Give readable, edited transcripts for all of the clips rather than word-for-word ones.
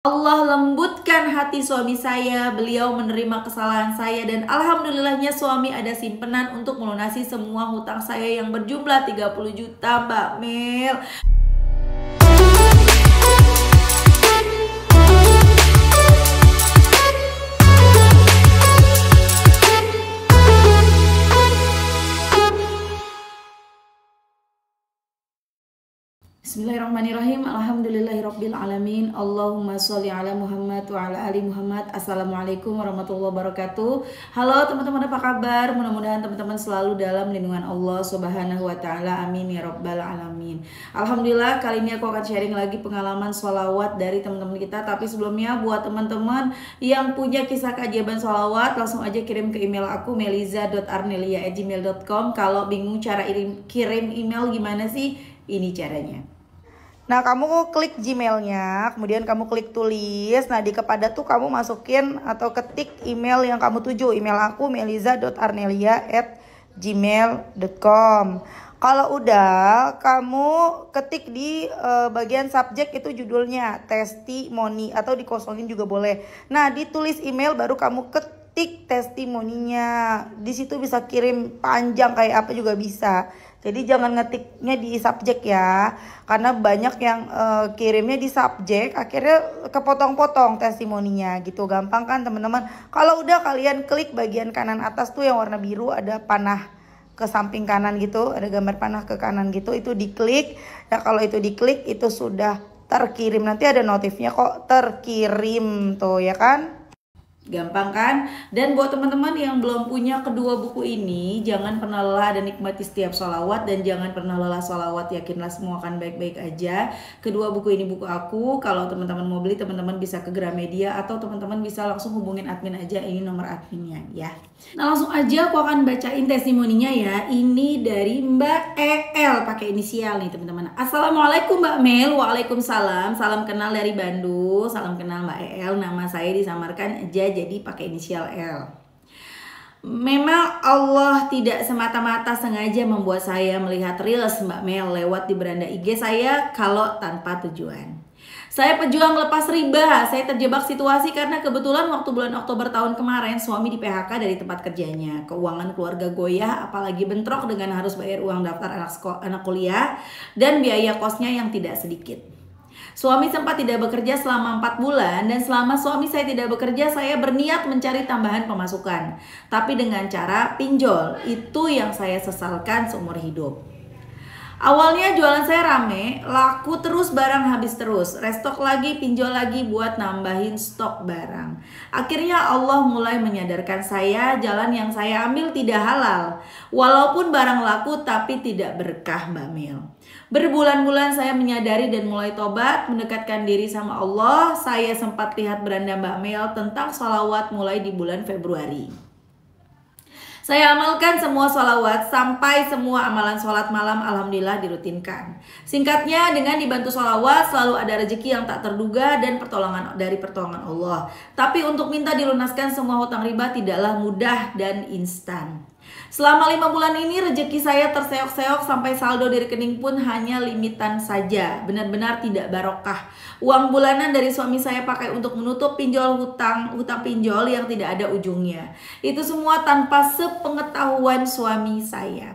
Allah lembutkan hati suami saya, beliau menerima kesalahan saya dan alhamdulillahnya suami ada simpenan untuk melunasi semua hutang saya yang berjumlah 30 juta, Mbak Mel. Bismillahirrahmanirrahim. Alhamdulillahirabbil alamin. Allahumma sholli ala Muhammad wa ala ali Muhammad. Assalamualaikum warahmatullahi wabarakatuh. Halo teman-teman, apa kabar? Mudah-mudahan teman-teman selalu dalam lindungan Allah Subhanahu wa taala. Amin ya rabbal alamin. Alhamdulillah, kali ini aku akan sharing lagi pengalaman sholawat dari teman-teman kita. Tapi sebelumnya buat teman-teman yang punya kisah keajaiban sholawat, langsung aja kirim ke email aku meliza.arnelia@gmail.com. Kalau bingung cara kirim email gimana sih? Ini caranya. Nah, kamu klik Gmailnya, kemudian kamu klik tulis. Nah, di kepada tuh kamu masukin atau ketik email yang kamu tuju. Email aku meliza.arnelia@gmail.com. Kalau udah, kamu ketik di bagian subjek itu judulnya testimoni atau dikosongin juga boleh. Nah, ditulis email baru kamu ketik testimoninya. Di situ bisa kirim panjang kayak apa juga bisa. Jadi jangan ngetiknya di subjek ya, karena banyak yang kirimnya di subjek, akhirnya kepotong-potong testimoninya gitu. Gampang kan teman-teman? Kalau udah, kalian klik bagian kanan atas tuh yang warna biru, ada panah ke samping kanan gitu, ada gambar panah ke kanan gitu, itu diklik. Nah, kalau itu diklik itu sudah terkirim, nanti ada notifnya kok terkirim tuh ya kan? Gampang kan? Dan buat teman-teman yang belum punya kedua buku ini, jangan pernah lelah dan nikmati setiap sholawat. Dan jangan pernah lelah sholawat, yakinlah semua akan baik-baik aja. Kedua buku ini buku aku. Kalau teman-teman mau beli, teman-teman bisa ke Gramedia atau teman-teman bisa langsung hubungin admin aja. Ini nomor adminnya ya. Nah, langsung aja aku akan bacain testimoninya ya. Ini dari Mbak EL, pakai inisial nih teman-teman. Assalamualaikum Mbak Mel. Waalaikumsalam. Salam kenal dari Bandung. Salam kenal Mbak EL. Nama saya disamarkan aja jadi pakai inisial L. Memang Allah tidak semata-mata sengaja membuat saya melihat reels Mbak Mel lewat di beranda IG saya kalau tanpa tujuan. Saya pejuang lepas riba. Saya terjebak situasi karena kebetulan waktu bulan Oktober tahun kemarin suami di PHK dari tempat kerjanya. Keuangan keluarga goyah, apalagi bentrok dengan harus bayar uang daftar anak kuliah dan biaya kosnya yang tidak sedikit. Suami sempat tidak bekerja selama 4 bulan dan selama suami saya tidak bekerja, saya berniat mencari tambahan pemasukan. Tapi dengan cara pinjol, itu yang saya sesalkan seumur hidup. Awalnya jualan saya rame, laku terus, barang habis terus, restock lagi, pinjol lagi buat nambahin stok barang. Akhirnya Allah mulai menyadarkan saya jalan yang saya ambil tidak halal. Walaupun barang laku tapi tidak berkah Mbak Mel. Berbulan-bulan saya menyadari dan mulai tobat, mendekatkan diri sama Allah. Saya sempat lihat beranda Mbak Mel tentang sholawat mulai di bulan Februari. Saya amalkan semua sholawat sampai semua amalan sholat malam alhamdulillah dirutinkan. Singkatnya, dengan dibantu sholawat selalu ada rezeki yang tak terduga dan pertolongan dari pertolongan Allah. Tapi untuk minta dilunaskan semua hutang riba tidaklah mudah dan instan. Selama 5 bulan ini rezeki saya terseok-seok sampai saldo di rekening pun hanya limitan saja. Benar-benar tidak barokah. Uang bulanan dari suami saya pakai untuk menutup hutang pinjol yang tidak ada ujungnya. Itu semua tanpa sepengetahuan suami saya.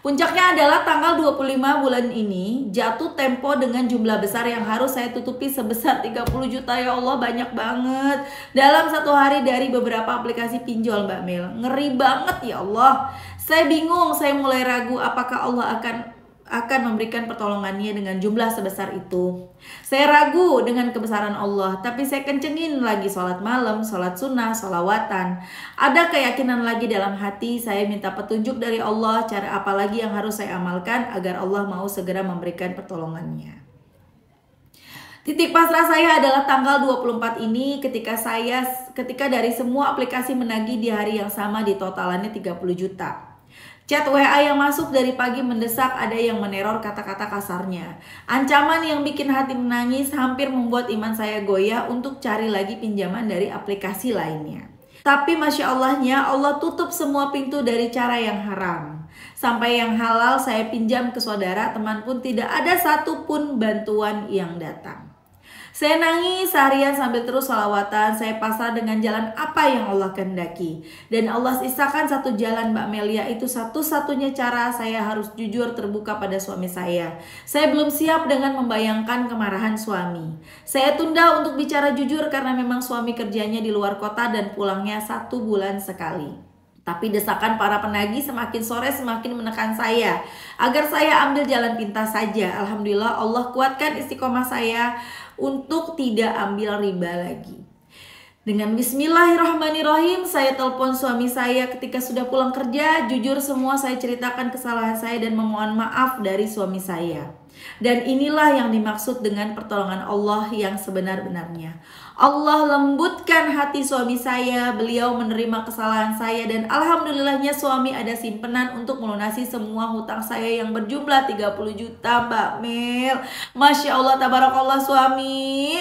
Puncaknya adalah tanggal 25 bulan ini jatuh tempo dengan jumlah besar yang harus saya tutupi sebesar 30 juta. Ya Allah, banyak banget dalam satu hari dari beberapa aplikasi pinjol Mbak Mel. Ngeri banget ya Allah. Saya bingung, saya mulai ragu apakah Allah akan memberikan pertolongannya dengan jumlah sebesar itu. Saya ragu dengan kebesaran Allah, tapi saya kencengin lagi sholat malam, sholat sunnah, sholawatan. Ada keyakinan lagi dalam hati, saya minta petunjuk dari Allah, cara apa lagi yang harus saya amalkan agar Allah mau segera memberikan pertolongannya. Titik pasrah saya adalah tanggal 24 ini ketika dari semua aplikasi menagih di hari yang sama di totalannya 30 juta. Chat WA yang masuk dari pagi mendesak, ada yang meneror kata-kata kasarnya. Ancaman yang bikin hati menangis hampir membuat iman saya goyah untuk cari lagi pinjaman dari aplikasi lainnya. Tapi Masya Allahnya Allah tutup semua pintu dari cara yang haram. Sampai yang halal saya pinjam ke saudara, teman pun tidak ada satupun bantuan yang datang. Saya nangis seharian sambil terus sholawatan. Saya pasrah dengan jalan apa yang Allah kehendaki. Dan Allah sisakan satu jalan Mbak Melia, itu satu-satunya cara saya harus jujur terbuka pada suami saya. Saya belum siap dengan membayangkan kemarahan suami. Saya tunda untuk bicara jujur karena memang suami kerjanya di luar kota dan pulangnya 1 bulan sekali. Tapi desakan para penagih semakin sore semakin menekan saya agar saya ambil jalan pintas saja. Alhamdulillah Allah kuatkan istiqomah saya untuk tidak ambil riba lagi. Dengan bismillahirrahmanirrahim, saya telepon suami saya ketika sudah pulang kerja. Jujur semua saya ceritakan kesalahan saya dan memohon maaf dari suami saya. Dan inilah yang dimaksud dengan pertolongan Allah yang sebenar-benarnya. Allah lembutkan hati suami saya, beliau menerima kesalahan saya, dan alhamdulillahnya suami ada simpenan untuk melunasi semua hutang saya yang berjumlah 30 juta Mbak Mel. Masya Allah, tabarakallah suami.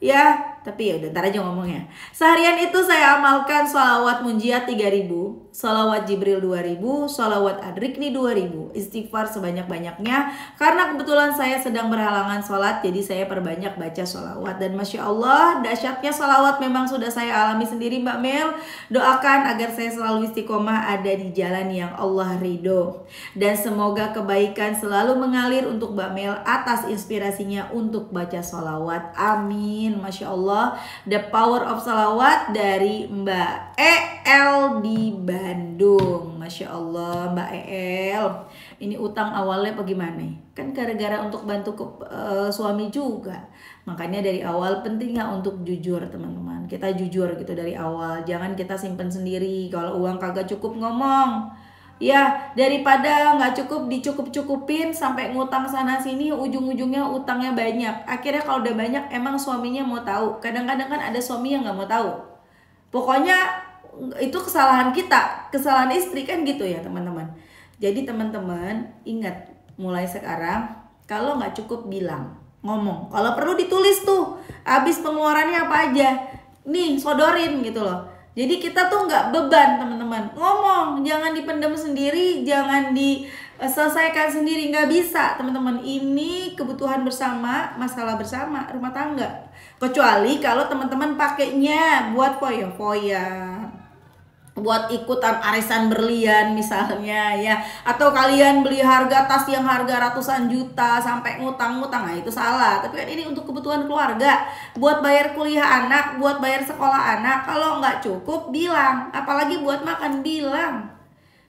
Ya, tapi ya udah ntar aja ngomongnya. Seharian itu saya amalkan sholawat munjiat 3000, sholawat Jibril 2000, sholawat Adrikni 2000, istighfar sebanyak-banyaknya. Karena kebetulan saya sedang berhalangan sholat, jadi saya perbanyak baca sholawat. Dan Masya Allah, dahsyatnya sholawat memang sudah saya alami sendiri Mbak Mel. Doakan agar saya selalu istiqomah ada di jalan yang Allah ridho. Dan semoga kebaikan selalu mengalir untuk Mbak Mel atas inspirasinya untuk baca sholawat. Amin. Masya Allah, the power of salawat dari Mbak El di Bandung. Masya Allah Mbak El, ini utang awalnya bagaimana? Kan gara-gara untuk bantu suami juga. Makanya dari awal pentingnya untuk jujur teman-teman. Kita jujur gitu dari awal, jangan kita simpen sendiri. Kalau uang kagak cukup ngomong. Ya, daripada nggak cukup dicukup-cukupin sampai ngutang sana sini, ujung-ujungnya utangnya banyak. Akhirnya kalau udah banyak emang suaminya mau tahu. Kadang-kadang kan ada suami yang nggak mau tahu. Pokoknya itu kesalahan kita, kesalahan istri kan gitu ya teman-teman. Jadi teman-teman ingat, mulai sekarang kalau nggak cukup bilang, ngomong. Kalau perlu ditulis tuh, habis pengeluarannya apa aja, nih sodorin gitu loh. Jadi kita tuh nggak beban teman-teman, ngomong, jangan dipendam sendiri, jangan diselesaikan sendiri, nggak bisa teman-teman. Ini kebutuhan bersama, masalah bersama, rumah tangga. Kecuali kalau teman-teman pakainya buat foya-foya, buat ikutan arisan berlian misalnya ya, atau kalian beli harga tas yang harga ratusan juta sampai ngutang-ngutang, nah itu salah. Tapi kan ini untuk kebutuhan keluarga, buat bayar kuliah anak, buat bayar sekolah anak. Kalau nggak cukup bilang, apalagi buat makan bilang,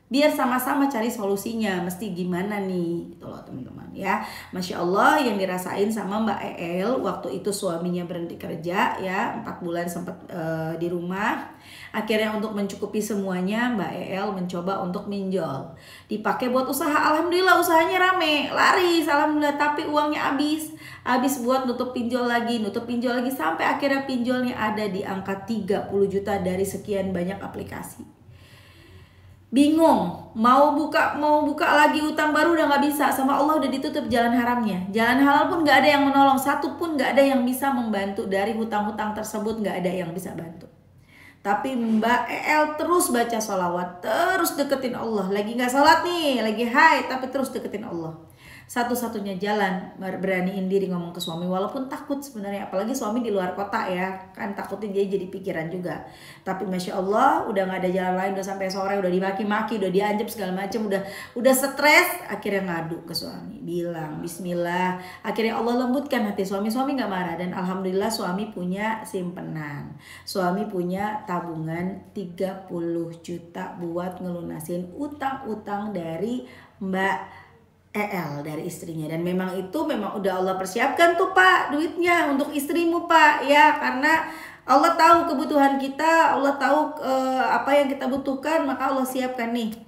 biar sama-sama cari solusinya. Mesti gimana nih gitu loh teman-teman ya. Masya Allah yang dirasain sama Mbak El waktu itu suaminya berhenti kerja ya, 4 bulan sempat di rumah. Akhirnya untuk mencukupi semuanya Mbak El mencoba untuk minjol, dipakai buat usaha. Alhamdulillah usahanya rame, laris alhamdulillah, tapi uangnya habis buat nutup pinjol lagi sampai akhirnya pinjolnya ada di angka 30 juta dari sekian banyak aplikasi. Bingung, mau buka lagi utang baru udah nggak bisa, sama Allah udah ditutup jalan haramnya. Jalan halal pun nggak ada yang menolong, satu pun nggak ada yang bisa membantu dari hutang-hutang tersebut, nggak ada yang bisa bantu. Tapi Mbak El terus baca sholawat, terus deketin Allah. Lagi nggak sholat nih, lagi high, tapi terus deketin Allah. Satu-satunya jalan beraniin diri ngomong ke suami, walaupun takut sebenarnya, apalagi suami di luar kota ya, kan takutnya dia jadi pikiran juga. Tapi Masya Allah udah nggak ada jalan lain, udah sampai sore, udah dimaki-maki, udah diancam segala macam, udah stres. Akhirnya ngadu ke suami, bilang Bismillah. Akhirnya Allah lembutkan hati suami nggak marah, dan alhamdulillah suami punya simpenan, suami punya tabungan 30 juta buat ngelunasin utang-utang dari Mbak EL, dari istrinya. Dan memang udah Allah persiapkan tuh Pak duitnya untuk istrimu Pak ya, karena Allah tahu kebutuhan kita, Allah tahu apa yang kita butuhkan, maka Allah siapkan nih,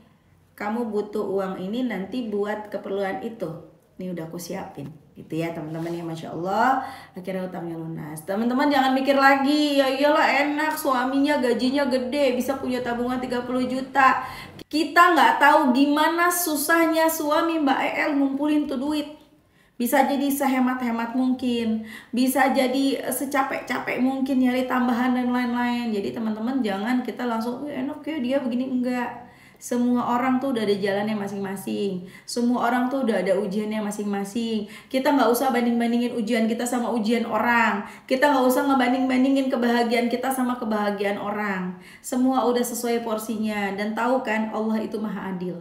kamu butuh uang ini nanti buat keperluan itu, nih udah aku siapin gitu ya teman-teman ya. Masya Allah akhirnya utangnya lunas. Teman-teman jangan mikir lagi, ya iyalah enak suaminya gajinya gede bisa punya tabungan 30 juta. Kita nggak tahu gimana susahnya suami Mbak El ngumpulin tuh duit. Bisa jadi sehemat-hemat mungkin, bisa jadi secapek-capek mungkin nyari tambahan dan lain-lain. Jadi teman-teman jangan kita langsung enak ya dia begini, enggak. Semua orang tuh udah ada jalannya masing-masing. Semua orang tuh udah ada ujiannya masing-masing. Kita nggak usah banding-bandingin ujian kita sama ujian orang. Kita nggak usah ngebanding-bandingin kebahagiaan kita sama kebahagiaan orang. Semua udah sesuai porsinya. Dan tahu kan, Allah itu maha adil.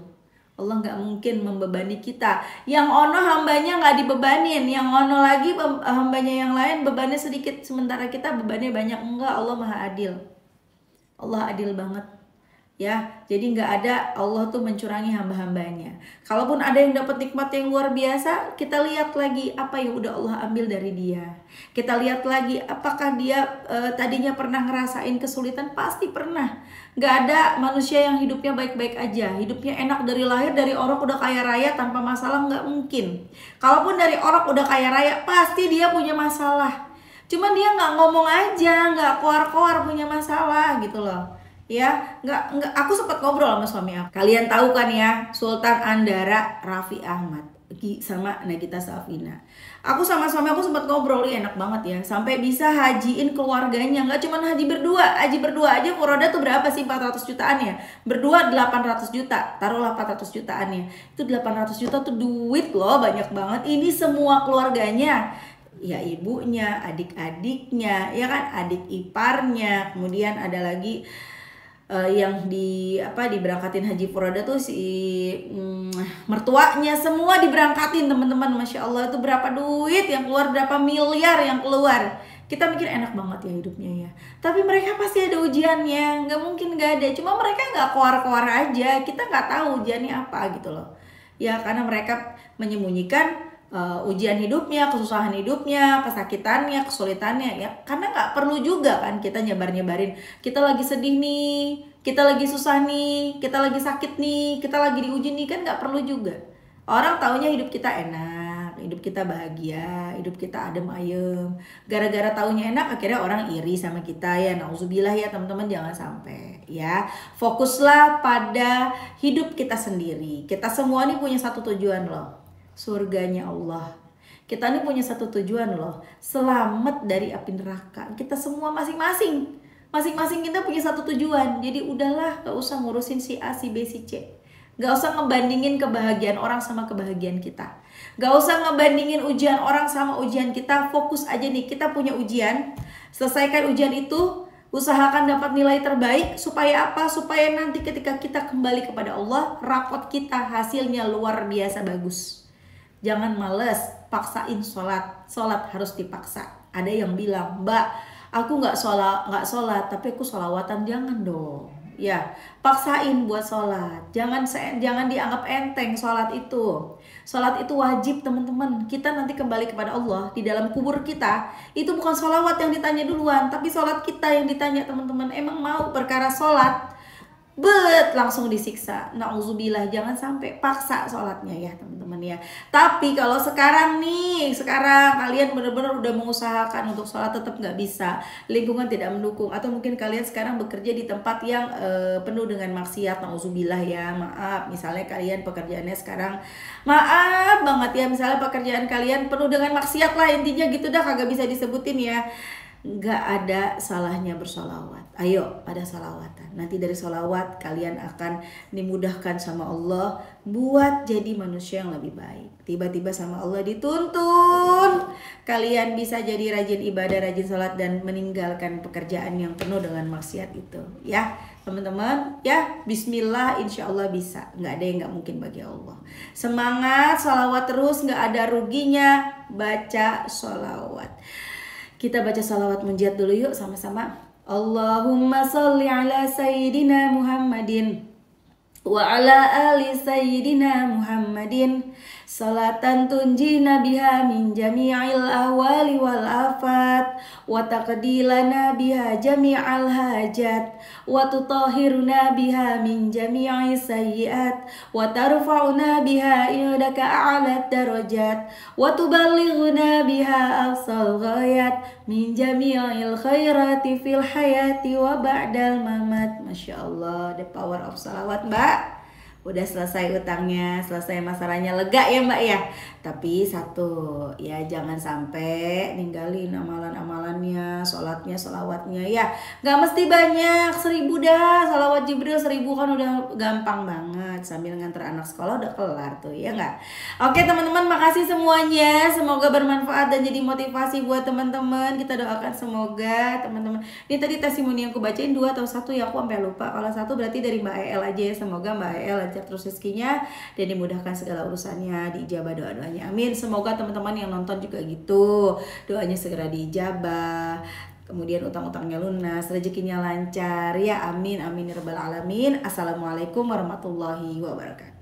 Allah nggak mungkin membebani kita. Yang ono hambanya nggak dibebanin, yang ono lagi hambanya yang lain bebannya sedikit, sementara kita bebannya banyak. Enggak, Allah maha adil. Allah adil banget. Ya, jadi nggak ada Allah tuh mencurangi hamba-hambanya. Kalaupun ada yang dapat nikmat yang luar biasa, kita lihat lagi apa yang udah Allah ambil dari dia. Kita lihat lagi apakah dia tadinya pernah ngerasain kesulitan, pasti pernah. Nggak ada manusia yang hidupnya baik-baik aja, hidupnya enak dari lahir, dari orang udah kaya raya tanpa masalah, nggak mungkin. Kalaupun dari orang udah kaya raya, pasti dia punya masalah. Cuman dia nggak ngomong aja, nggak keluar-keluar punya masalah gitu loh. Ya, nggak aku sempat ngobrol sama suami aku. Kalian tahu kan ya, Sultan Andara Raffi Ahmad sama Nagita Slavina. Aku sama suami aku sempat ngobrol, enak banget ya, sampai bisa hajiin keluarganya. Nggak cuma haji berdua aja Furoda tuh berapa sih, 400 jutaan ya, berdua 800 juta, taruhlah 400 jutaan ya, itu 800 juta tuh duit loh, banyak banget. Ini semua keluarganya, ya ibunya, adik-adiknya, ya kan, adik iparnya, kemudian ada lagi yang diberangkatin haji Furoda tuh si mertuanya, semua diberangkatin teman-teman. Masya Allah, itu berapa duit yang keluar, berapa miliar yang keluar. Kita mikir enak banget ya hidupnya ya, tapi mereka pasti ada ujiannya, nggak mungkin nggak ada. Cuma mereka nggak keluar-keluar aja, kita nggak tahu ujiannya apa gitu loh ya, karena mereka menyembunyikan ujian hidupnya, kesusahan hidupnya, kesakitannya, kesulitannya ya, karena nggak perlu juga kan kita nyebar-nyebarin kita lagi sedih nih, kita lagi susah nih, kita lagi sakit nih, kita lagi diuji nih, kan nggak perlu juga. Orang taunya hidup kita enak, hidup kita bahagia, hidup kita adem ayem. Gara-gara taunya enak akhirnya orang iri sama kita ya, nauzubillah ya teman-teman, jangan sampai ya. Fokuslah pada hidup kita sendiri. Kita semua nih punya satu tujuan loh, surganya Allah. Kita nih punya satu tujuan loh, selamat dari api neraka. Kita semua masing-masing kita punya satu tujuan. Jadi udahlah, gak usah ngurusin si A, si B, si C. Gak usah ngebandingin kebahagiaan orang sama kebahagiaan kita. Gak usah ngebandingin ujian orang sama ujian kita. Fokus aja nih, kita punya ujian, selesaikan ujian itu. Usahakan dapat nilai terbaik. Supaya apa? Supaya nanti ketika kita kembali kepada Allah, rapot kita hasilnya luar biasa bagus. Jangan males, paksain sholat. Sholat harus dipaksa. Ada yang bilang, Mbak, aku nggak sholat, tapi aku sholawatan. Jangan dong. Ya, paksain buat sholat. Jangan dianggap enteng sholat itu. Sholat itu wajib teman-teman. Kita nanti kembali kepada Allah di dalam kubur kita. Itu bukan sholawat yang ditanya duluan, tapi sholat kita yang ditanya teman-teman. Emang mau perkara sholat langsung disiksa. Nauzubillah, jangan sampai paksa sholatnya ya teman-teman ya. Tapi kalau sekarang kalian benar-benar udah mengusahakan untuk sholat tetap nggak bisa, lingkungan tidak mendukung, atau mungkin kalian sekarang bekerja di tempat yang penuh dengan maksiat, nauzubillah ya, maaf. Misalnya kalian pekerjaannya sekarang, maaf banget ya, misalnya pekerjaan kalian penuh dengan maksiat lah, intinya gitu dah, kagak bisa disebutin ya. Nggak ada salahnya bersolawat. Ayo pada salawatan. Nanti dari solawat kalian akan dimudahkan sama Allah buat jadi manusia yang lebih baik. Tiba-tiba sama Allah dituntun kalian bisa jadi rajin ibadah, rajin sholat, dan meninggalkan pekerjaan yang penuh dengan maksiat itu. Ya teman-teman ya, bismillah, insya Allah bisa. Nggak ada yang nggak mungkin bagi Allah. Semangat, salawat terus, nggak ada ruginya. Baca salawat. Kita baca salawat munjiat dulu yuk sama-sama. Allahumma sholli ala sayyidina Muhammadin wa ala ali sayyidina Muhammadin salatan tunjina biha min jami'il ahwali wal afat wa taqdilana biha jami'al hajat wa tutahhiruna biha min jami'i sayyiat wa tarfa'una biha indaka a'la darajat wa tuballighuna biha aqsal ghayat min jami'il khairati fil hayati wa ba'dal mamat. Masya Allah, the power of salawat Mbak. udah selesai utangnya, selesai masalahnya, lega ya Mbak ya. Tapi satu, ya jangan sampai ninggalin amalan-amalannya, sholatnya, sholawatnya ya. Gak mesti banyak, 1000 dah, sholawat Jibril 1000 kan udah gampang banget. Sambil nganter anak sekolah udah kelar tuh, ya nggak? Oke teman-teman, makasih semuanya. Semoga bermanfaat dan jadi motivasi buat teman-teman. Kita doakan semoga teman-teman. Ini tadi testimoni yang aku bacain 2 atau 1 ya, aku sampai lupa. Kalau 1 berarti dari Mbak El aja ya. Semoga Mbak El lancar terus rezekinya dan dimudahkan segala urusannya, diijabah doa-doanya. Amin. Semoga teman-teman yang nonton juga gitu, doanya segera diijabah, kemudian utang-utangnya lunas, rezekinya lancar ya. Amin amin ya rabbal alamin. Assalamualaikum warahmatullahi wabarakatuh.